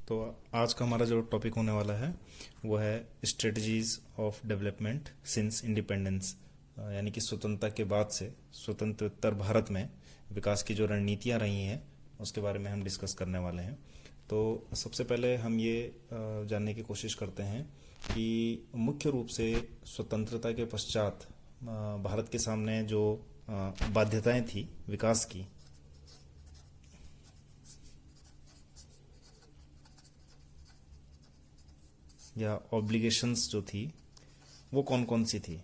तो आज का हमारा जो टॉपिक होने वाला है वो है strategies of development since independence, यानी कि स्वतंत्रता के बाद से स्वतंत्र भारत में विकास की जो रणनीतियाँ रही हैं उसके बारे में हम डिस्कस करने वाले हैं। तो सबसे पहले हम ये जानने की कोशिश करते हैं कि मुख्य रूप से स्वतंत्रता के पश्चात भारत के सामने जो बाध्यताएं थी विकास की, या ऑब्लिगेशंस जो थी वो कौन कौन सी थी।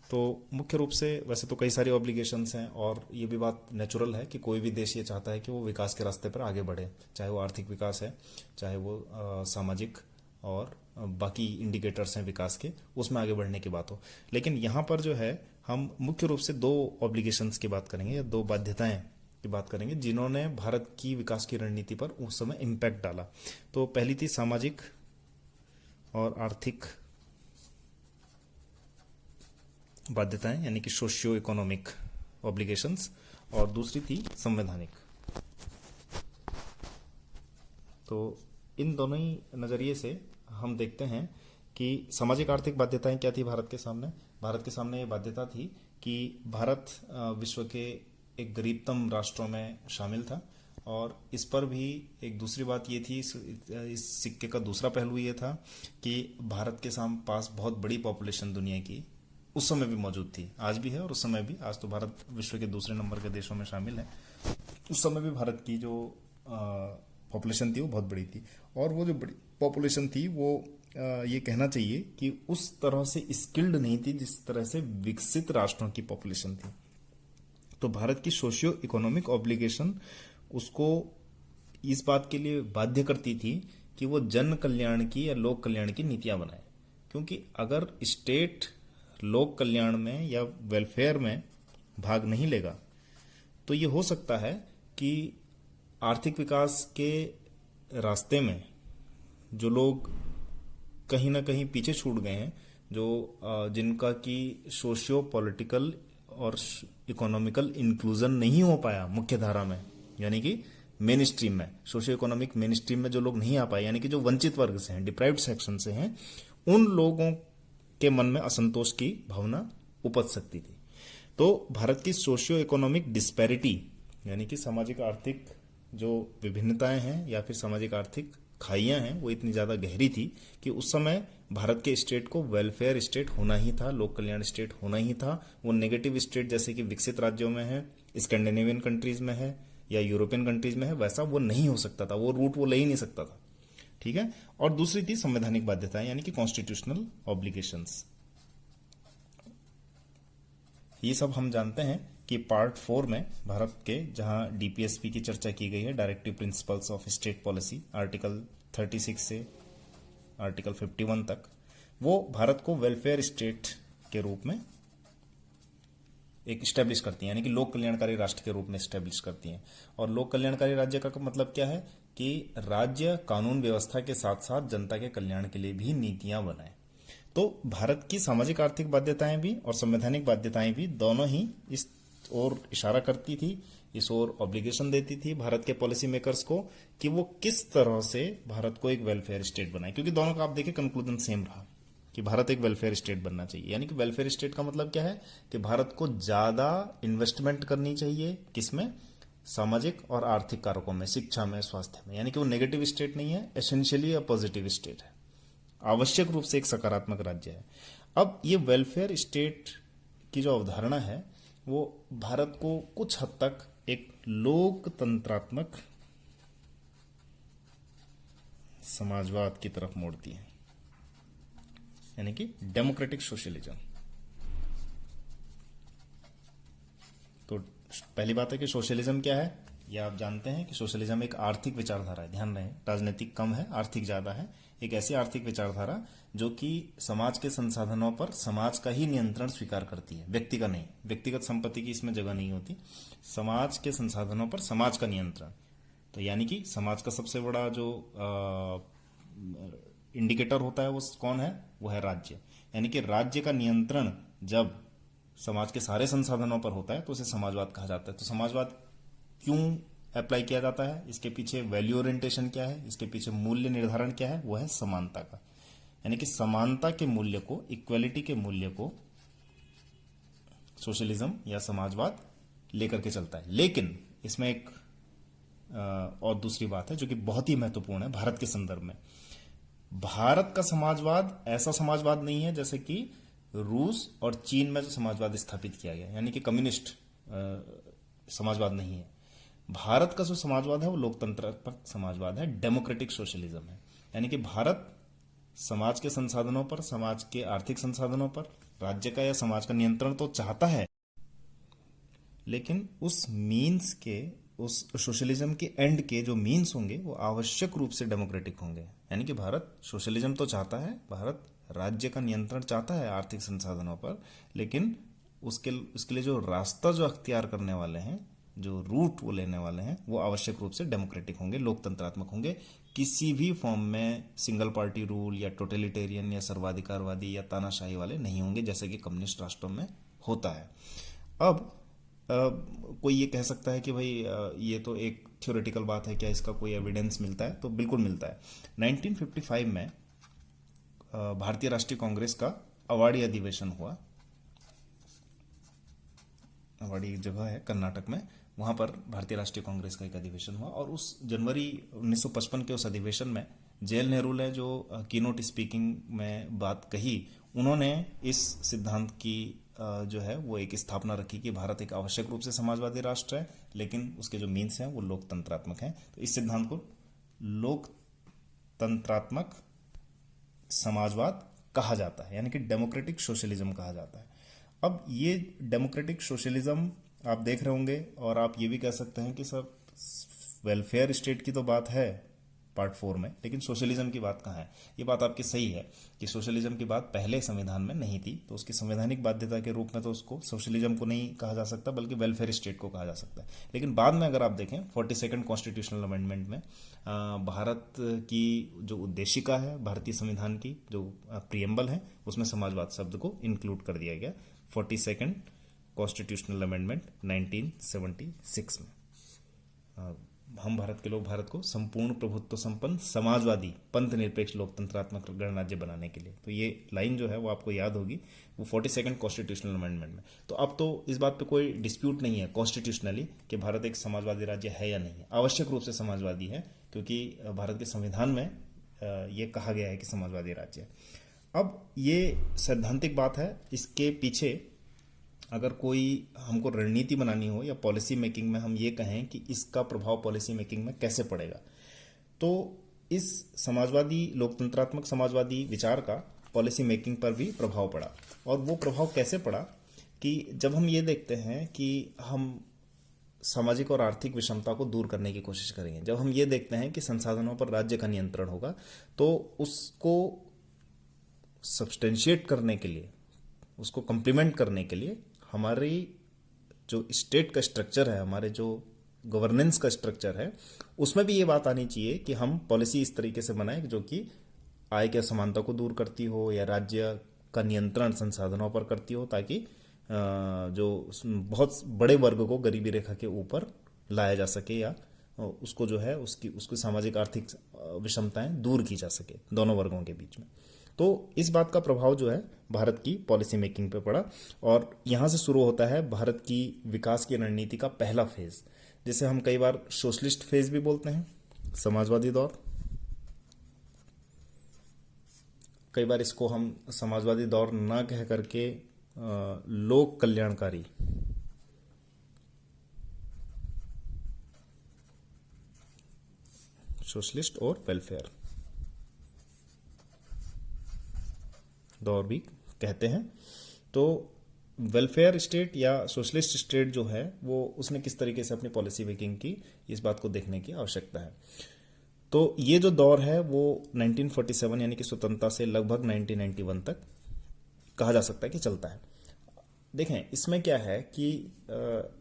तो मुख्य रूप से वैसे तो कई सारी ऑब्लिगेशंस हैं और ये भी बात नेचुरल है कि कोई भी देश ये चाहता है कि वो विकास के रास्ते पर आगे बढ़े, चाहे वो आर्थिक विकास है, चाहे वो सामाजिक और बाकी इंडिकेटर्स हैं विकास के, उसमें आगे बढ़ने की बात हो। लेकिन यहाँ पर जो है हम मुख्य रूप से दो ऑब्लिगेशंस की बात करेंगे या दो बाध्यताएं की बात करेंगे जिन्होंने भारत की विकास की रणनीति पर उस समय इम्पैक्ट डाला। तो पहली थी सामाजिक और आर्थिक बाध्यताएं यानी कि सोशियो इकोनॉमिक ऑब्लिगेशंस, और दूसरी थी संवैधानिक। तो इन दोनों ही नज़रिए से हम देखते हैं कि सामाजिक आर्थिक बाध्यताएं क्या थी भारत के सामने। भारत के सामने ये बाध्यता थी कि भारत विश्व के एक गरीबतम राष्ट्रों में शामिल था, और इस पर भी एक दूसरी बात ये थी, इस सिक्के का दूसरा पहलू ये था कि भारत के पास बहुत बड़ी पॉपुलेशन दुनिया की उस समय भी मौजूद थी, आज भी है और उस समय भी। आज तो भारत विश्व के दूसरे नंबर के देशों में शामिल है, उस समय भी भारत की जो पॉपुलेशन थी वो बहुत बड़ी थी, और वो जो बड़ी पॉपुलेशन थी वो ये कहना चाहिए कि उस तरह से स्किल्ड नहीं थी जिस तरह से विकसित राष्ट्रों की पॉपुलेशन थी। तो भारत की सोशियो इकोनॉमिक ऑब्लिगेशन उसको इस बात के लिए बाध्य करती थी कि वो जन कल्याण की या लोक कल्याण की नीतियां बनाए, क्योंकि अगर स्टेट लोक कल्याण में या वेलफेयर में भाग नहीं लेगा तो ये हो सकता है कि आर्थिक विकास के रास्ते में जो लोग कहीं ना कहीं पीछे छूट गए हैं, जो जिनका कि सोशियो पॉलिटिकल और इकोनॉमिकल इंक्लूजन नहीं हो पाया मुख्य धारा में, यानी कि मेन स्ट्रीम में, सोशियो इकोनॉमिक मेन स्ट्रीम में जो लोग नहीं आ पाए, यानी कि जो वंचित वर्ग से हैं, डिप्राइव्ड सेक्शन से हैं, उन लोगों के मन में असंतोष की भावना उपज सकती थी। तो भारत की सोशियो इकोनॉमिक डिस्पैरिटी यानी कि सामाजिक आर्थिक जो विभिन्नताएं हैं या फिर सामाजिक आर्थिक खाइयां हैं वो इतनी ज्यादा गहरी थी कि उस समय भारत के स्टेट को वेलफेयर स्टेट होना ही था, लोक कल्याण स्टेट होना ही था। वो नेगेटिव स्टेट जैसे कि विकसित राज्यों में है, स्कैंडिनेवियन कंट्रीज में है या यूरोपियन कंट्रीज में है, वैसा वो नहीं हो सकता था, वो रूट वो ले ही नहीं सकता था। ठीक है। और दूसरी थी संवैधानिक बाध्यताएं यानी कि कॉन्स्टिट्यूशनल ऑब्लिगेशंस। ये सब हम जानते हैं कि पार्ट 4 में भारत के जहां डीपीएसपी की चर्चा की गई है, directive principles of state policy, article 36 से आर्टिकल 51 तक, वो भारत को वेलफेयर स्टेट के रूप में एक स्टैब्लिश करती हैं, यानी कि लोक कल्याणकारी राष्ट्र के रूप में स्टैब्लिश करती हैं। और लोक कल्याणकारी राज्य का मतलब क्या है कि राज्य कानून व्यवस्था के साथ साथ जनता के कल्याण के लिए भी नीतियां बनाए। तो भारत की सामाजिक आर्थिक बाध्यताएं भी और संवैधानिक बाध्यताएं भी दोनों ही इस ओर इशारा करती थी, इस ओर ऑब्लिगेशन देती थी भारत के पॉलिसी मेकर्स को कि वो किस तरह से भारत को एक वेलफेयर स्टेट बनाए, क्योंकि दोनों का आप देखिए कंक्लूजन सेम रहा कि भारत एक वेलफेयर स्टेट बनना चाहिए। यानी कि वेलफेयर स्टेट का मतलब क्या है कि भारत को ज्यादा इन्वेस्टमेंट करनी चाहिए, किसमें, सामाजिक और आर्थिक कारकों में, शिक्षा में, स्वास्थ्य में। यानी कि वो नेगेटिव स्टेट नहीं है, एसेंशियली पॉजिटिव स्टेट है, आवश्यक रूप से एक सकारात्मक राज्य है। अब ये वेलफेयर स्टेट की जो अवधारणा है वो भारत को कुछ हद तक एक लोकतंत्रात्मक समाजवाद की तरफ मोड़ती है, यानी कि डेमोक्रेटिक सोशलिज्म। तो पहली बात है कि सोशलिज्म क्या है, ये आप जानते हैं कि सोशलिज्म एक आर्थिक विचारधारा है। ध्यान रहे, राजनीतिक कम है, आर्थिक ज्यादा है। एक ऐसी आर्थिक विचारधारा जो कि समाज के संसाधनों पर समाज का ही नियंत्रण स्वीकार करती है, व्यक्ति का नहीं। व्यक्तिगत संपत्ति की इसमें जगह नहीं होती, समाज के संसाधनों पर समाज का नियंत्रण। तो यानी कि समाज का सबसे बड़ा जो इंडिकेटर होता है वो कौन है, वो है राज्य। यानी कि राज्य का नियंत्रण जब समाज के सारे संसाधनों पर होता है तो उसे समाजवाद कहा जाता है। तो समाजवाद क्यों अप्लाई किया जाता है, इसके पीछे वैल्यू ओरिएंटेशन क्या है, इसके पीछे मूल्य निर्धारण क्या है, वो है समानता का। यानी कि समानता के मूल्य को, इक्वलिटी के मूल्य को सोशलिज्म या समाजवाद लेकर के चलता है। लेकिन इसमें एक और दूसरी बात है जो कि बहुत ही महत्वपूर्ण है भारत के संदर्भ में। भारत का समाजवाद ऐसा समाजवाद नहीं है जैसे कि रूस और चीन में जो समाजवाद स्थापित किया गया, यानी कि कम्युनिस्ट समाजवाद नहीं है। भारत का जो समाजवाद है वो लोकतंत्रात्मक समाजवाद है, डेमोक्रेटिक सोशलिज्म है। यानी कि भारत समाज के संसाधनों पर, समाज के आर्थिक संसाधनों पर राज्य का या समाज का नियंत्रण तो चाहता है, लेकिन उस मीन्स के, उस सोशलिज्म के एंड के जो मीन्स होंगे वो आवश्यक रूप से डेमोक्रेटिक होंगे। यानी कि भारत सोशलिज्म तो चाहता है, भारत राज्य का नियंत्रण चाहता है आर्थिक संसाधनों पर, लेकिन उसके लिए जो रास्ता जो अख्तियार करने वाले हैं, जो रूट वो लेने वाले हैं, वो आवश्यक रूप से डेमोक्रेटिक होंगे, लोकतंत्रात्मक होंगे। किसी भी फॉर्म में सिंगल पार्टी रूल या टोटलिटेरियन या सर्वाधिकारवादी या तानाशाही वाले नहीं होंगे, जैसे कि कम्युनिस्ट राष्ट्रों में होता है। अब कोई ये कह सकता है कि भाई ये तो एक थ्योरेटिकल बात है, क्या इसका कोई एविडेंस मिलता है? तो बिल्कुल मिलता है। 1955 में भारतीय राष्ट्रीय कांग्रेस का अवाड़ी अधिवेशन हुआ। अवाड़ी जगह है कर्नाटक में, वहां पर भारतीय राष्ट्रीय कांग्रेस का एक अधिवेशन हुआ। और उस जनवरी 1955 के उस अधिवेशन में जवाहरलाल नेहरू ने जो कीनोट स्पीकिंग में बात कही, उन्होंने इस सिद्धांत की जो है वो एक स्थापना रखी कि भारत एक आवश्यक रूप से समाजवादी राष्ट्र है, लेकिन उसके जो मीन्स हैं वो लोकतंत्रात्मक हैं। तो इस सिद्धांत को लोकतंत्रात्मक समाजवाद कहा जाता है, यानी कि डेमोक्रेटिक सोशलिज्म कहा जाता है। अब ये डेमोक्रेटिक सोशलिज्म आप देख रहे होंगे, और आप ये भी कह सकते हैं कि सर वेलफेयर स्टेट की तो बात है पार्ट 4 में, लेकिन सोशलिज्म की बात कहाँ है? ये बात आपकी सही है कि सोशलिज्म की बात पहले संविधान में नहीं थी, तो उसकी संवैधानिक बाध्यता के रूप में तो उसको सोशलिज्म को नहीं कहा जा सकता, बल्कि वेलफेयर स्टेट को कहा जा सकता है। लेकिन बाद में अगर आप देखें 42nd कॉन्स्टिट्यूशनल अमेंडमेंट में भारत की जो उद्देशिका है, भारतीय संविधान की जो प्रियम्बल है, उसमें समाजवाद शब्द को इंक्लूड कर दिया गया 42nd कॉन्स्टिट्यूशनल अमेंडमेंट 1976 में। हम भारत के लोग भारत को संपूर्ण प्रभुत्व संपन्न समाजवादी पंथ निरपेक्ष लोकतंत्रात्मक गणराज्य बनाने के लिए, तो ये लाइन जो है वो आपको याद होगी, वो 42nd कॉन्स्टिट्यूशनल अमेंडमेंट में। तो अब तो इस बात पे कोई डिस्प्यूट नहीं है कॉन्स्टिट्यूशनली कि भारत एक समाजवादी राज्य है या नहीं है। आवश्यक रूप से समाजवादी है, क्योंकि भारत के संविधान में ये कहा गया है कि समाजवादी राज्य है। अब ये सैद्धांतिक बात है, इसके पीछे अगर कोई हमको रणनीति बनानी हो या पॉलिसी मेकिंग में हम ये कहें कि इसका प्रभाव पॉलिसी मेकिंग में कैसे पड़ेगा, तो इस समाजवादी लोकतंत्रात्मक समाजवादी विचार का पॉलिसी मेकिंग पर भी प्रभाव पड़ा। और वो प्रभाव कैसे पड़ा कि जब हम ये देखते हैं कि हम सामाजिक और आर्थिक विषमता को दूर करने की कोशिश करेंगे, जब हम ये देखते हैं कि संसाधनों पर राज्य का नियंत्रण होगा, तो उसको सब्सटेंशिएट करने के लिए, उसको कंप्लीमेंट करने के लिए हमारी जो स्टेट का स्ट्रक्चर है, हमारे जो गवर्नेंस का स्ट्रक्चर है, उसमें भी ये बात आनी चाहिए कि हम पॉलिसी इस तरीके से बनाएं जो कि आय की असमानता को दूर करती हो या राज्य का नियंत्रण संसाधनों पर करती हो, ताकि जो बहुत बड़े वर्ग को गरीबी रेखा के ऊपर लाया जा सके या उसको जो है उसकी सामाजिक आर्थिक विषमताएं दूर की जा सके दोनों वर्गों के बीच में। तो इस बात का प्रभाव जो है भारत की पॉलिसी मेकिंग पे पड़ा, और यहां से शुरू होता है भारत की विकास की रणनीति का पहला फेज, जिसे हम कई बार सोशलिस्ट फेज भी बोलते हैं, समाजवादी दौर। कई बार इसको हम समाजवादी दौर ना कह करके लोक कल्याणकारी, सोशलिस्ट और वेलफेयर दौर भी कहते हैं। तो वेलफेयर स्टेट या सोशलिस्ट स्टेट जो है वो उसने किस तरीके से अपनी पॉलिसी मेकिंग की, इस बात को देखने की आवश्यकता है। तो ये जो दौर है वो 1947 यानी कि स्वतंत्रता से लगभग 1991 तक कहा जा सकता है कि चलता है। देखें इसमें क्या है कि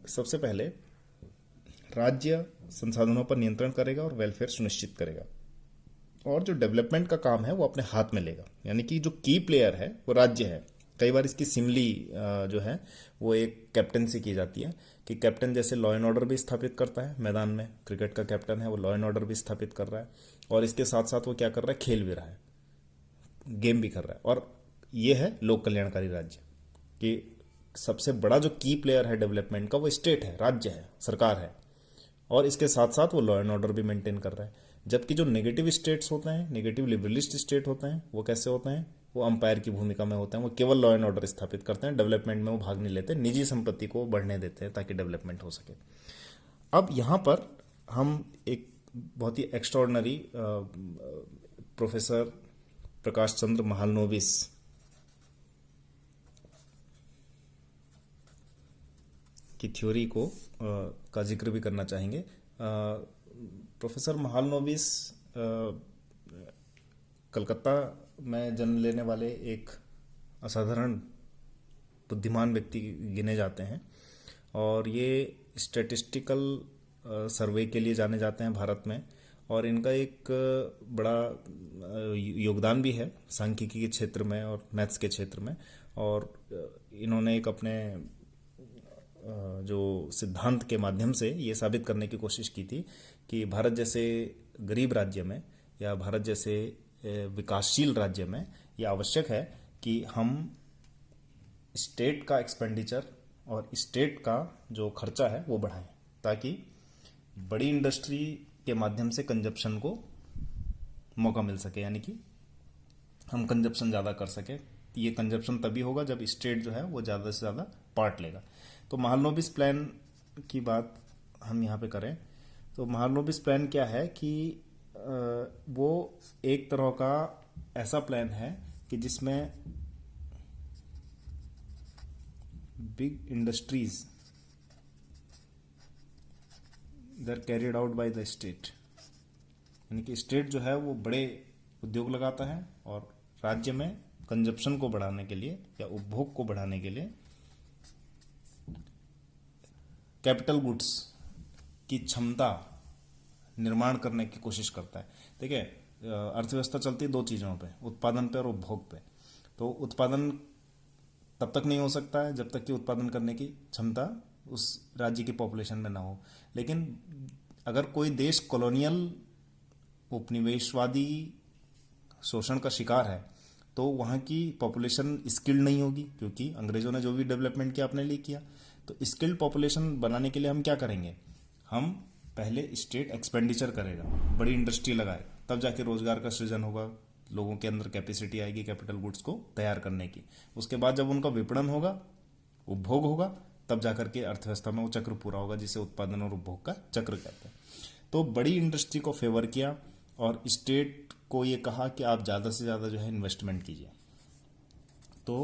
सबसे पहले राज्य संसाधनों पर नियंत्रण करेगा और वेलफेयर सुनिश्चित करेगा, और जो डेवलपमेंट का काम है वो अपने हाथ में लेगा। यानी कि जो की प्लेयर है वो राज्य है, कई बार इसकी सिमली जो है वो एक कैप्टन से की जाती है कि कैप्टन जैसे लॉ एंड ऑर्डर भी स्थापित करता है मैदान में, क्रिकेट का कैप्टन है वो लॉ एंड ऑर्डर भी स्थापित कर रहा है और इसके साथ साथ वो क्या कर रहा है, खेल भी रहा है, गेम भी कर रहा है। और ये है लोक कल्याणकारी राज्य कि सबसे बड़ा जो की प्लेयर है डेवलपमेंट का वो स्टेट है, राज्य है, सरकार है, और इसके साथ साथ वो लॉ एंड ऑर्डर भी मेंटेन कर रहा है। जबकि जो नेगेटिव स्टेट्स होते हैं, नेगेटिव लिबरलिस्ट स्टेट होते हैं, वो कैसे होते हैं, वो अंपायर की भूमिका में होते हैं, वो केवल लॉ एंड ऑर्डर स्थापित करते हैं, डेवलपमेंट में वो भाग नहीं लेते, निजी संपत्ति को बढ़ने देते हैं ताकि डेवलपमेंट हो सके। अब यहाँ पर हम एक बहुत ही एक्स्ट्रॉर्डनरी प्रोफेसर प्रकाश चंद्र महालनोबिस की थ्योरी को का जिक्र भी करना चाहेंगे। प्रोफेसर महालनोबिस कलकत्ता में जन्म लेने वाले एक असाधारण बुद्धिमान व्यक्ति गिने जाते हैं और ये स्टैटिस्टिकल सर्वे के लिए जाने जाते हैं भारत में, और इनका एक बड़ा योगदान भी है सांख्यिकी के क्षेत्र में और मैथ्स के क्षेत्र में। और इन्होंने एक अपने जो सिद्धांत के माध्यम से ये साबित करने की कोशिश की थी कि भारत जैसे गरीब राज्य में या भारत जैसे विकासशील राज्य में ये आवश्यक है कि हम स्टेट का एक्सपेंडिचर और स्टेट का जो खर्चा है वो बढ़ाएं, ताकि बड़ी इंडस्ट्री के माध्यम से कंजप्शन को मौका मिल सके, यानी कि हम कंजप्शन ज़्यादा कर सके। ये कंजप्शन तभी होगा जब स्टेट जो है वो ज़्यादा से ज़्यादा पार्ट लेगा। तो महालनोबिस प्लान की बात हम यहाँ पे करें तो महालनोबिस प्लान क्या है कि वो एक तरह का ऐसा प्लान है कि जिसमें big industries are carried out by the state, यानी कि स्टेट जो है वो बड़े उद्योग लगाता है और राज्य में कंजप्शन को बढ़ाने के लिए या उपभोग को बढ़ाने के लिए कैपिटल गुड्स की क्षमता निर्माण करने की कोशिश करता है। देखिए, अर्थव्यवस्था चलती है दो चीज़ों पे, उत्पादन पे और उपभोग पे। तो उत्पादन तब तक नहीं हो सकता है जब तक कि उत्पादन करने की क्षमता उस राज्य की पॉपुलेशन में ना हो। लेकिन अगर कोई देश कॉलोनियल उपनिवेशवादी शोषण का शिकार है तो वहाँ की पॉपुलेशन स्किल्ड नहीं होगी, क्योंकि अंग्रेजों ने जो भी डेवलपमेंट किया अपने लिए किया। तो स्किल्ड पॉपुलेशन बनाने के लिए हम क्या करेंगे, हम पहले स्टेट एक्सपेंडिचर करेगा, बड़ी इंडस्ट्री लगाएगा, तब जाके रोजगार का सृजन होगा, लोगों के अंदर कैपेसिटी आएगी कैपिटल गुड्स को तैयार करने की। उसके बाद जब उनका विपणन होगा, उपभोग होगा, तब जाकर के अर्थव्यवस्था में वो चक्र पूरा होगा, जिसे उत्पादन और उपभोग का चक्र कहते हैं। तो बड़ी इंडस्ट्री को फेवर किया और स्टेट को ये कहा कि आप ज़्यादा से ज़्यादा जो है इन्वेस्टमेंट कीजिए। तो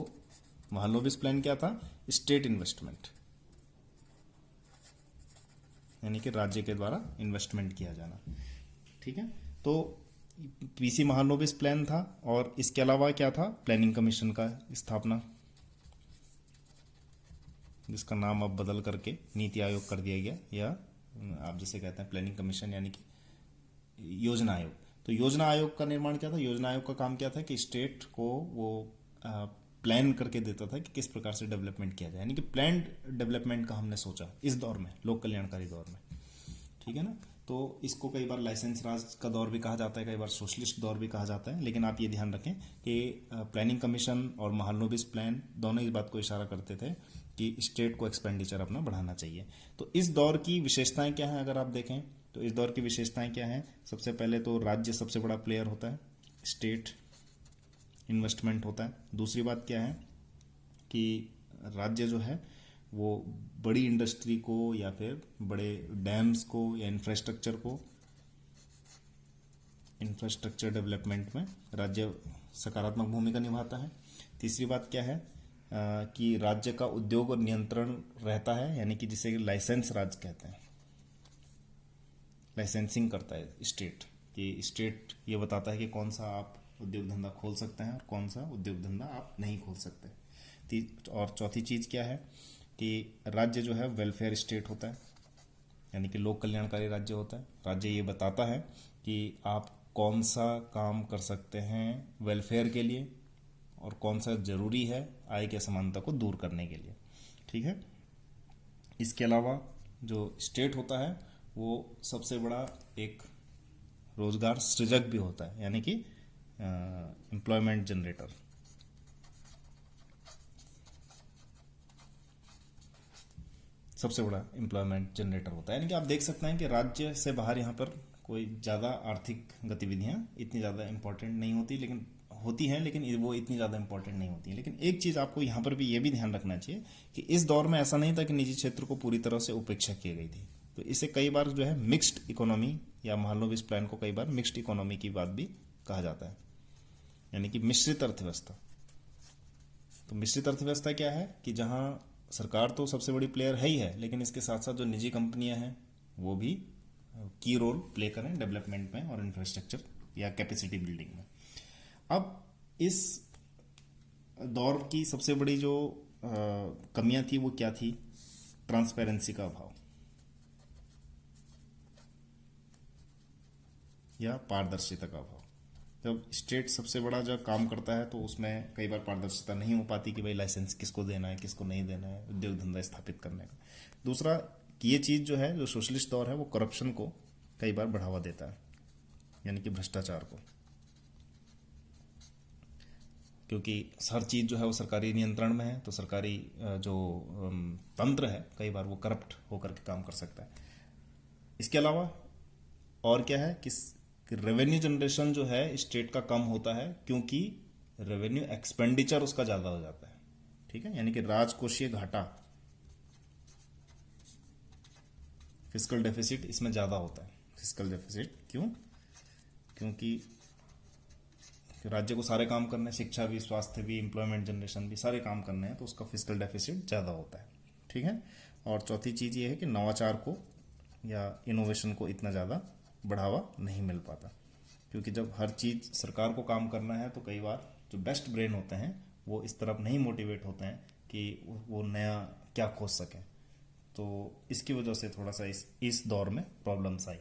महालनोबिस प्लान क्या था, स्टेट इन्वेस्टमेंट, यानी कि राज्य के द्वारा इन्वेस्टमेंट किया जाना। ठीक है, तो पीसी महालनोबिस प्लान था। और इसके अलावा क्या था, प्लानिंग कमीशन का स्थापना, जिसका नाम अब बदल करके नीति आयोग कर दिया गया, या आप जिसे कहते हैं प्लानिंग कमीशन, यानी कि योजना आयोग। तो योजना आयोग का निर्माण क्या था, योजना आयोग का काम क्या था कि स्टेट को वो प्लान करके देता था कि किस प्रकार से डेवलपमेंट किया जाए, यानी कि प्लान्ड डेवलपमेंट का हमने सोचा इस दौर में, लोक कल्याणकारी दौर में। ठीक है ना, तो इसको कई बार लाइसेंस राज का दौर भी कहा जाता है, कई बार सोशलिस्ट दौर भी कहा जाता है। लेकिन आप ये ध्यान रखें कि प्लानिंग कमीशन और महालनोबिस प्लान दोनों इस बात को इशारा करते थे कि स्टेट को एक्सपेंडिचर अपना बढ़ाना चाहिए। तो इस दौर की विशेषताएं क्या हैं, अगर आप देखें तो इस दौर की विशेषताएं क्या हैं। सबसे पहले तो राज्य सबसे बड़ा प्लेयर होता है, स्टेट इन्वेस्टमेंट होता है। दूसरी बात क्या है कि राज्य जो है वो बड़ी इंडस्ट्री को या फिर बड़े डैम्स को या इंफ्रास्ट्रक्चर डेवलपमेंट में राज्य सकारात्मक भूमिका निभाता है। तीसरी बात क्या है कि राज्य का उद्योग और नियंत्रण रहता है, यानी कि जिसे लाइसेंस राज कहते हैं, लाइसेंसिंग करता है स्टेट, कि स्टेट ये बताता है कि कौन सा आप उद्योग धंधा खोल सकते हैं और कौन सा उद्योग धंधा आप नहीं खोल सकते। और चौथी चीज़ क्या है कि राज्य जो है वेलफेयर स्टेट होता है, यानी कि लोक कल्याणकारी राज्य होता है। राज्य ये बताता है कि आप कौन सा काम कर सकते हैं वेलफेयर के लिए और कौन सा जरूरी है आय की असमानता को दूर करने के लिए। ठीक है। इसके अलावा जो स्टेट होता है वो सबसे बड़ा एक रोजगार सृजक भी होता है, यानी कि एम्प्लॉयमेंट जनरेटर। सबसे बड़ा एम्प्लॉयमेंट जनरेटर होता है, यानी कि आप देख सकते हैं कि राज्य से बाहर यहाँ पर कोई ज़्यादा आर्थिक गतिविधियाँ इतनी ज़्यादा इंपॉर्टेंट नहीं होती, लेकिन होती हैं, लेकिन वो इतनी ज़्यादा इंपॉर्टेंट नहीं होती। लेकिन एक चीज़ आपको यहाँ पर भी ये भी ध्यान रखना चाहिए कि इस दौर में ऐसा नहीं था कि निजी क्षेत्र को पूरी तरह से उपेक्षा की गई थी। तो इसे कई बार जो है मिक्स्ड इकोनॉमी, या मान लो इस प्लान को कई बार मिक्स्ड इकोनॉमी की बात भी कहा जाता है, यानी कि मिश्रित अर्थव्यवस्था। तो मिश्रित अर्थव्यवस्था क्या है कि जहाँ सरकार तो सबसे बड़ी प्लेयर है ही है, लेकिन इसके साथ साथ जो निजी कंपनियां हैं वो भी की रोल प्ले करें डेवलपमेंट में और इंफ्रास्ट्रक्चर या कैपेसिटी बिल्डिंग में। अब इस दौर की सबसे बड़ी जो कमियां थी वो क्या थी? ट्रांसपेरेंसी का अभाव या पारदर्शिता का अभाव। जब स्टेट सबसे बड़ा जब काम करता है तो उसमें कई बार पारदर्शिता नहीं हो पाती कि भाई लाइसेंस किसको देना है, किसको नहीं देना है, उद्योग धंधा स्थापित करने का। दूसरा कि ये चीज़ जो है, जो सोशलिस्ट दौर है, वो करप्शन को कई बार बढ़ावा देता है, यानी कि भ्रष्टाचार को, क्योंकि हर चीज़ जो है वो सरकारी नियंत्रण में है, तो सरकारी जो तंत्र है कई बार वो करप्ट होकर के काम कर सकता है। इसके अलावा और क्या है कि रेवेन्यू जनरेशन जो है स्टेट का कम होता है, क्योंकि रेवेन्यू एक्सपेंडिचर उसका ज़्यादा हो जाता है। ठीक है, यानी कि राजकोषीय घाटा, फिस्कल डेफिसिट इसमें ज़्यादा होता है। फिस्कल डेफिसिट क्यों? क्योंकि राज्य को सारे काम करने हैं, शिक्षा भी, स्वास्थ्य भी, एम्प्लॉयमेंट जनरेशन भी, सारे काम करने हैं, तो उसका फिस्कल डेफिसिट ज़्यादा होता है। ठीक है। और चौथी चीज़ ये है कि नवाचार को या इनोवेशन को इतना ज़्यादा बढ़ावा नहीं मिल पाता, क्योंकि जब हर चीज़ सरकार को काम करना है तो कई बार जो बेस्ट ब्रेन होते हैं वो इस तरफ नहीं मोटिवेट होते हैं कि वो नया क्या खोज सकें। तो इसकी वजह से थोड़ा सा इस दौर में प्रॉब्लम्स आई।